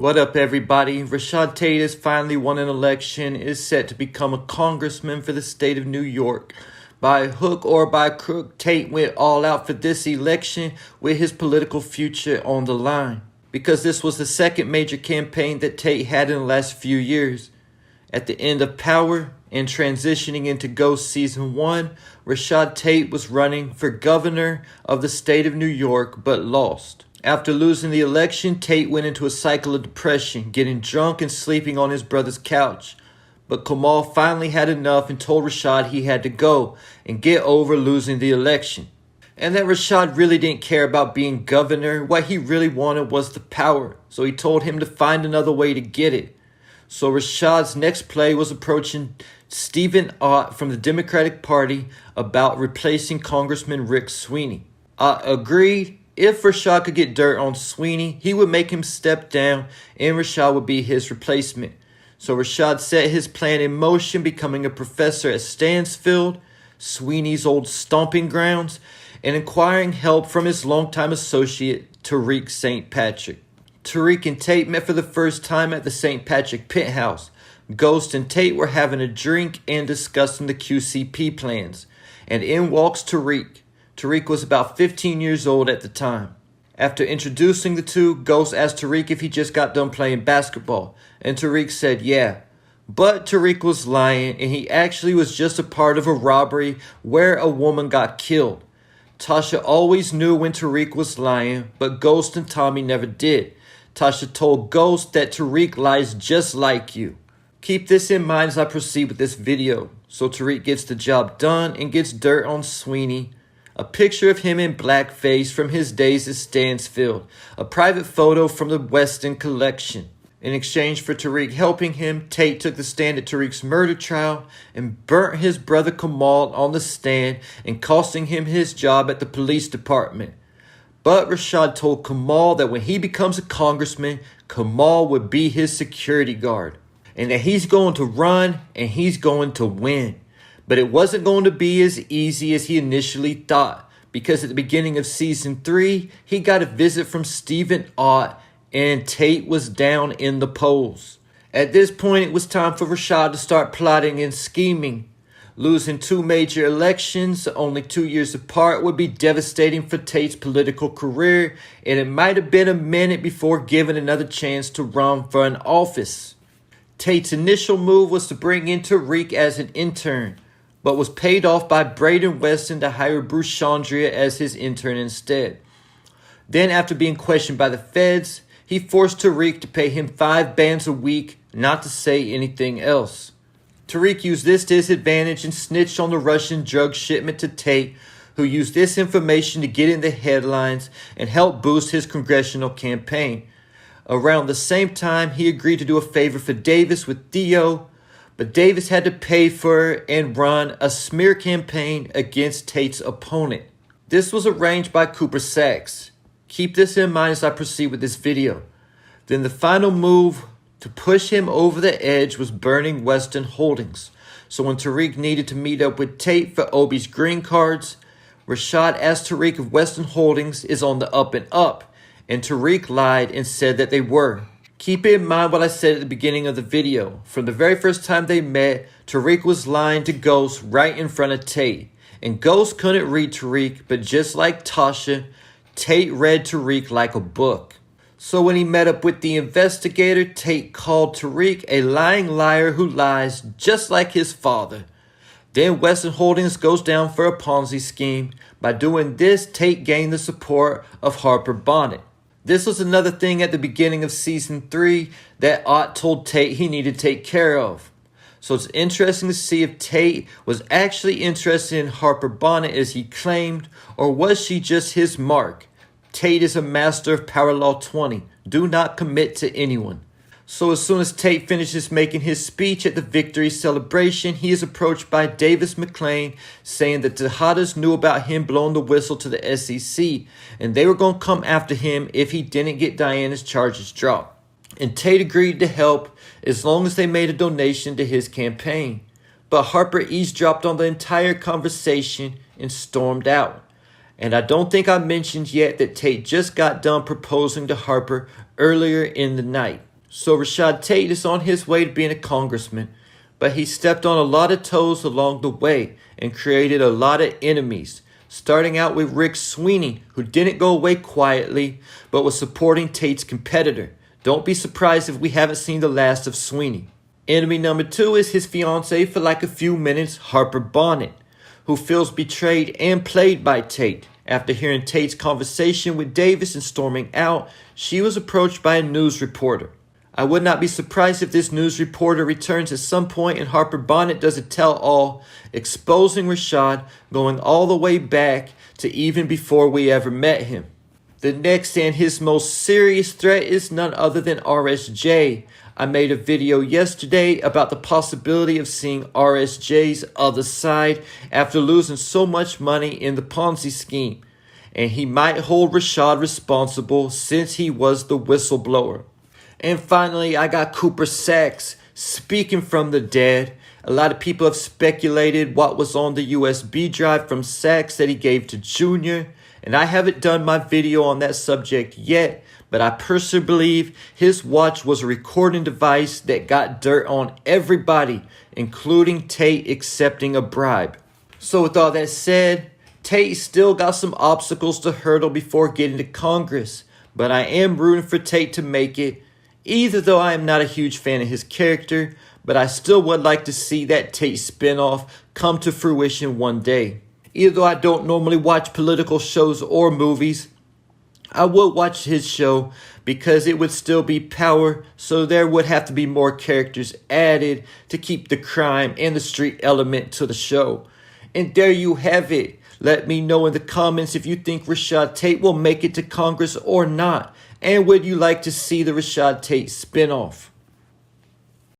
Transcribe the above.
What up, everybody? Rashad Tate has finally won an election and is set to become a congressman for the state of New York. By hook or by crook, Tate went all out for this election with his political future on the line, because this was the second major campaign that Tate had in the last few years. At the end of Power and transitioning into Ghost Season 1, Rashad Tate was running for governor of the state of New York but lost. After losing the election, Tate went into a cycle of depression, getting drunk and sleeping on his brother's couch. But Kamal finally had enough and told Rashad he had to go and get over losing the election. And that Rashad really didn't care about being governor. What he really wanted was the power. So he told him to find another way to get it. So Rashad's next play was approaching Stephen Ott from the Democratic Party about replacing Congressman Rick Sweeney. Ott agreed. If Rashad could get dirt on Sweeney, he would make him step down and Rashad would be his replacement. So Rashad set his plan in motion, becoming a professor at Stansfield, Sweeney's old stomping grounds, and acquiring help from his longtime associate, Tariq St. Patrick. Tariq and Tate met for the first time at the St. Patrick Penthouse. Ghost and Tate were having a drink and discussing the QCP plans. And in walks Tariq. Tariq was about 15 years old at the time. After introducing the two, Ghost asked Tariq if he just got done playing basketball, and Tariq said yeah. But Tariq was lying, and he actually was just a part of a robbery where a woman got killed. Tasha always knew when Tariq was lying, but Ghost and Tommy never did. Tasha told Ghost that Tariq lies just like you. Keep this in mind as I proceed with this video. So Tariq gets the job done and gets dirt on Sweeney. A picture of him in blackface from his days at Stansfield. A private photo from the Weston collection. In exchange for Tariq helping him, Tate took the stand at Tariq's murder trial and burnt his brother Kamal on the stand and costing him his job at the police department. But Rashad told Kamal that when he becomes a congressman, Kamal would be his security guard. And that he's going to run and he's going to win. But it wasn't going to be as easy as he initially thought, because at the beginning of Season 3, he got a visit from Stephen Ott and Tate was down in the polls. At this point, it was time for Rashad to start plotting and scheming. Losing two major elections, only 2 years apart, would be devastating for Tate's political career, and it might have been a minute before given another chance to run for an office. Tate's initial move was to bring in Tariq as an intern, but was paid off by Braden Weston to hire Bruce Chandria as his intern instead. Then, after being questioned by the feds, he forced Tariq to pay him 5 bands a week, not to say anything else. Tariq used this to his advantage and snitched on the Russian drug shipment to Tate, who used this information to get in the headlines and help boost his congressional campaign. Around the same time, he agreed to do a favor for Davis with Theo, but Davis had to pay for and run a smear campaign against Tate's opponent. This was arranged by Cooper Sachs. Keep this in mind as I proceed with this video. Then the final move to push him over the edge was burning Weston Holdings. So when Tariq needed to meet up with Tate for Obi's green cards, Rashad asked Tariq if Weston Holdings is on the up and up, and Tariq lied and said that they were. Keep in mind what I said at the beginning of the video. From the very first time they met, Tariq was lying to Ghost right in front of Tate. And Ghost couldn't read Tariq, but just like Tasha, Tate read Tariq like a book. So when he met up with the investigator, Tate called Tariq a lying liar who lies just like his father. Then Weston Holdings goes down for a Ponzi scheme. By doing this, Tate gained the support of Harper Bonnet. This was another thing at the beginning of Season 3 that Ott told Tate he needed to take care of. So it's interesting to see if Tate was actually interested in Harper Bonnet as he claimed, or was she just his mark? Tate is a master of Power Law 20. Do not commit to anyone. So as soon as Tate finishes making his speech at the victory celebration, he is approached by Davis McClain saying that Tejadas knew about him blowing the whistle to the SEC and they were going to come after him if he didn't get Diana's charges dropped. And Tate agreed to help as long as they made a donation to his campaign. But Harper eavesdropped on the entire conversation and stormed out. And I don't think I mentioned yet that Tate just got done proposing to Harper earlier in the night. So Rashad Tate is on his way to being a congressman, but he stepped on a lot of toes along the way and created a lot of enemies, starting out with Rick Sweeney, who didn't go away quietly, but was supporting Tate's competitor. Don't be surprised if we haven't seen the last of Sweeney. Enemy number 2 is his fiancée for like a few minutes, Harper Bonnet, who feels betrayed and played by Tate. After hearing Tate's conversation with Davis and storming out, she was approached by a news reporter. I would not be surprised if this news reporter returns at some point and Harper Bonnet does a tell-all, exposing Rashad, going all the way back to even before we ever met him. The next and his most serious threat is none other than RSJ. I made a video yesterday about the possibility of seeing RSJ's other side after losing so much money in the Ponzi scheme, and he might hold Rashad responsible since he was the whistleblower. And finally, I got Cooper Saxe speaking from the dead. A lot of people have speculated what was on the USB drive from Saxe that he gave to Junior, and I haven't done my video on that subject yet, but I personally believe his watch was a recording device that got dirt on everybody, including Tate accepting a bribe. So with all that said, Tate still got some obstacles to hurdle before getting to Congress, but I am rooting for Tate to make it, either though I am not a huge fan of his character, but I still would like to see that Tate spinoff come to fruition one day. Even though I don't normally watch political shows or movies, I would watch his show because it would still be power, so there would have to be more characters added to keep the crime and the street element to the show. And there you have it. Let me know in the comments if you think Rashad Tate will make it to Congress or not. And would you like to see the Rashad Tate spinoff?